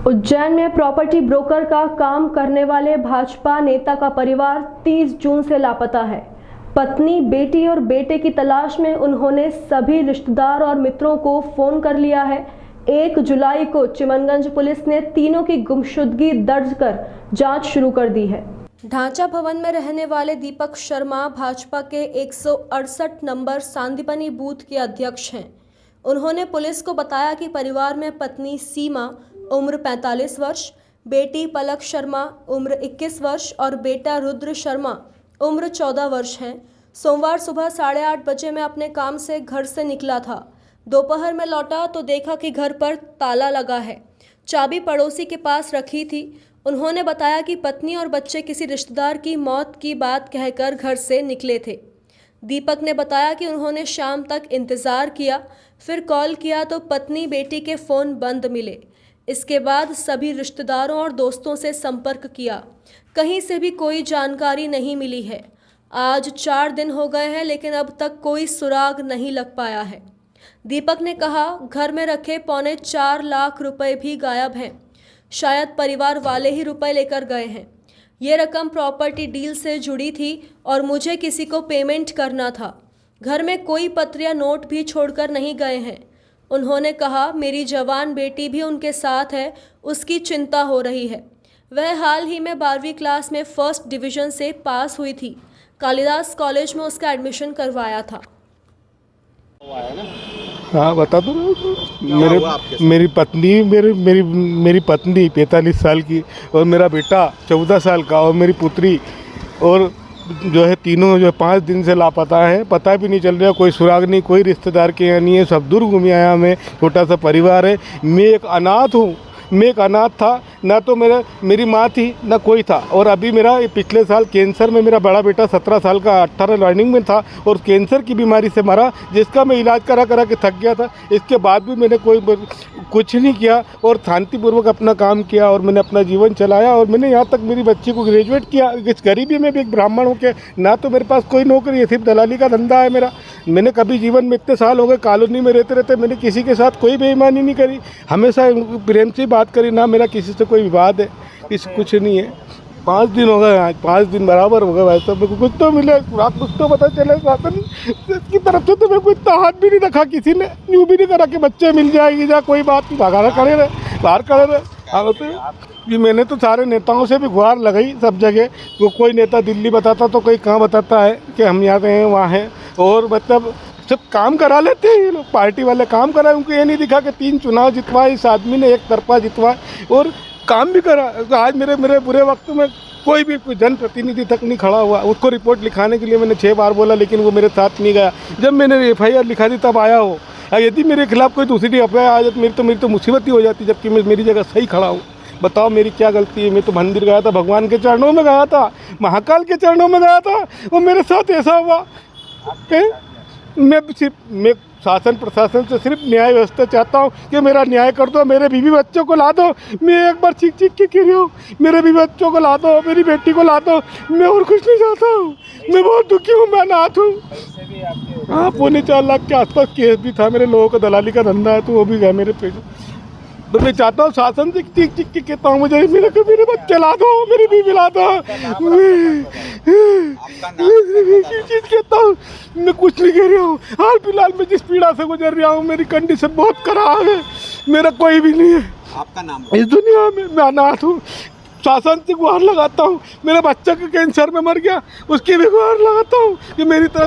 उज्जैन में property broker का काम करने वाले भाजपा नेता का परिवार 30 जून से लापता है। पत्नी, बेटी और बेटे की तलाश में उन्होंने सभी रिश्तेदार और मित्रों को फोन कर लिया है। 1 जुलाई को चिमनगंज पुलिस ने तीनों की गुमशुदगी दर्ज कर जांच शुरू कर दी है। ढांचा भवन में रहने वाले दीपक शर्मा भाजपा के 168 नंबर सांदीपनी बूथ के अध्यक्ष हैं। उन्होंने पुलिस को बताया कि परिवार में पत्नी सीमा उम्र 45 वर्ष, बेटी पलक शर्मा उम्र 21 वर्ष और बेटा रुद्र शर्मा उम्र 14 वर्ष हैं। सोमवार सुबह 8:30 बजे मैं अपने काम से घर से निकला था। दोपहर में लौटा तो देखा कि घर पर ताला लगा है। चाबी पड़ोसी के पास रखी थी। उन्होंने बताया कि पत्नी और बच्चे किसी रिश्तेदार की मौत की बात कहकर घर से निकले थे। दीपक ने बताया कि उन्होंने शाम तक इंतज़ार किया, फिर कॉल किया तो पत्नी बेटी के फ़ोन बंद मिले। इसके बाद सभी रिश्तेदारों और दोस्तों से संपर्क किया, कहीं से भी कोई जानकारी नहीं मिली है। आज 4 दिन हो गए हैं लेकिन अब तक कोई सुराग नहीं लग पाया है। दीपक ने कहा, घर में रखे 4.25 लाख रुपए भी गायब हैं। शायद परिवार वाले ही रुपए लेकर गए हैं। ये रकम प्रॉपर्टी डील से जुड़ी थी और मुझे किसी को पेमेंट करना था। घर में कोई पत्र या नोट भी छोड़कर नहीं गए हैं। उन्होंने कहा, मेरी जवान बेटी भी उनके साथ है, उसकी चिंता हो रही है। वह हाल ही में 12वीं क्लास में फर्स्ट डिवीज़न से पास हुई थी। कालिदास कॉलेज में उसका एडमिशन करवाया था। हाँ बता दो। मेरी पत्नी मेरी पत्नी 45 साल की और मेरा बेटा 14 साल का और मेरी पुत्री और जो है तीनों जो 5 दिन से लापता है। पता भी नहीं चल रहा, कोई सुराग नहीं, कोई रिश्तेदार के यहाँ नहीं है। सब दूर घूम आया। मैं छोटा सा परिवार है। मैं एक अनाथ हूँ। मैं एक अनाथ था, ना तो मेरी माँ थी ना कोई था। और अभी मेरा पिछले साल कैंसर में मेरा बड़ा बेटा 17 साल का 18 रनिंग में था और कैंसर की बीमारी से मरा, जिसका मैं इलाज करा के थक गया था। इसके बाद भी मैंने कुछ नहीं किया और शांतिपूर्वक अपना काम किया और मैंने अपना जीवन चलाया और मैंने यहाँ तक मेरी बच्ची को ग्रेजुएट किया। इस गरीबी में भी एक ब्राह्मण होकर ना तो मेरे पास कोई नौकरी है, सिर्फ दलाली का धंधा है मेरा। मैंने कभी जीवन में इतने साल हो गए कॉलोनी में रहते मैंने किसी के साथ कोई बेईमानी नहीं करी। हमेशा प्रेम से बात करी, ना मेरा किसी से कोई विवाद है, कुछ नहीं है। 5 दिन हो गए, आज 5 दिन बराबर हो गए। वैसे मेरे को कुछ तो मिले, कुछ तो पता चले। शासन की तरफ से तो मेरे को इतना हाथ भी नहीं रखा किसी ने, यूँ भी नहीं करा कि बच्चे मिल जाएगी या कोई बात नहीं। बाहर खड़े रहे। हाँ तो मैंने तो सारे नेताओं से भी गुहार लगाई सब जगह। कोई नेता दिल्ली बताता तो कोई कहाँ बताता है कि हम यहाँ हैं वहाँ हैं। और मतलब सब काम करा लेते हैं ये लोग, पार्टी वाले काम कराए। उनको ये नहीं दिखा कि 3 चुनाव जितवाए इस आदमी ने, एक तरफा जितवाए और काम भी करा। आज मेरे बुरे वक्त में कोई भी जनप्रतिनिधि तक नहीं खड़ा हुआ। उसको रिपोर्ट लिखाने के लिए मैंने 6 बार बोला लेकिन वो मेरे साथ नहीं गया। जब मैंने FIR लिखा दी तब आया हो। यदि मेरे खिलाफ कोई दूसरी FIR आ जाती मेरी तो मुसीबत ही हो जाती, जबकि मैं मेरी जगह सही खड़ा हूँ। बताओ मेरी क्या गलती है। मैं तो मंदिर गया था, भगवान के चरणों में गया था, महाकाल के चरणों में गया था और मेरे साथ ऐसा हुआ। मैं शासन प्रशासन से सिर्फ न्याय व्यवस्था चाहता हूँ कि मेरा न्याय कर दो, मेरे बीवी बच्चों को ला दो। मैं एक बार चीख के कह रही हूँ, मेरे बीवी बच्चों को ला दो, मेरी बेटी को ला दो। मैं और कुछ नहीं चाहता हूँ। मैं बहुत दुखी हूँ, मैं अनाथ हूँ। हाँ 4.25 लाख के आसपास केस भी था। मेरे लोगों का दलाली का धंधा है तो वो भी गया मेरे पे। तो मैं चाहता हूँ शासन से चीख के कहता हूँ, मुझे मेरे बच्चे ला दो, मेरी बीवी ला दो। कहता हूँ, मैं कुछ नहीं कह रहा हूँ। हाल फिलहाल में जिस पीड़ा से गुजर रहा हूँ, मेरी कंडीशन बहुत खराब है। मेरा कोई भी नहीं है। आपका नाम? इस दुनिया में मैं अनाथ हूँ। शासन से गुहार लगाता हूँ। मेरा बच्चा का कैंसर में मर गया, उसकी भी गुहार लगाता हूँ कि मेरी तरफ